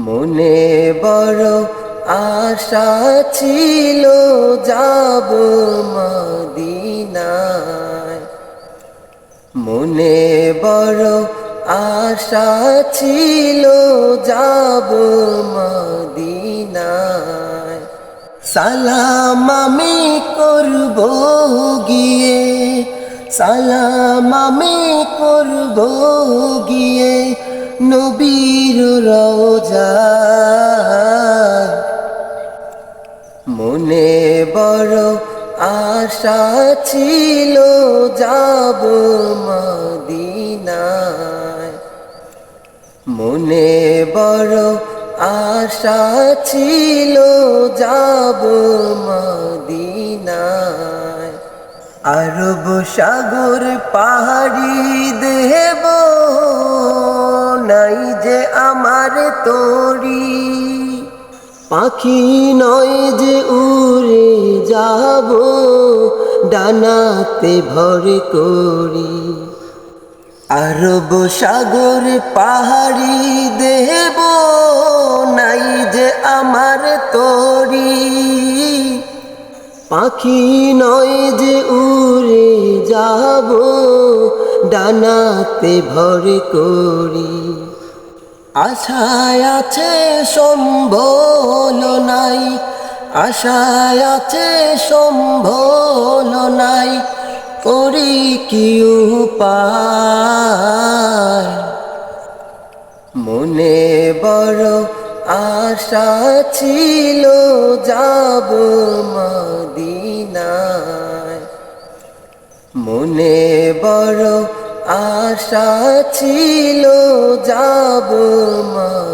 মনে বড় আশা ছিল যাব মদিনায়। মনে বড় আশা ছিল যাব মদিনায়। সালাম আমি করব গিয়ে, সালাম আমি করব গিয়ে নবীর রওজায়। মনে বড় আশা ছিল যাব মদিনায়। মনে বড় আশা ছিল যাব মদিনায়। আরব সাগর পাহাড়ি দেব নাই যে আমার তরি, পাখি নয় যে উড়ে যাব ডানাতে ভর করি। আরব সাগর পাহাড়ি দেব নাই যে আমার তরি, পাখি নয় যে উড়ে যাব ডানাতে ভর করি। আশায় আছে সম্বল নাই, আশায় আছে সম্বল নাই, করি কি উপায়। মনে বড় আশা ছিল যাব মদিনায়। মনে বড় আশা ছিল যাব মদিনায়।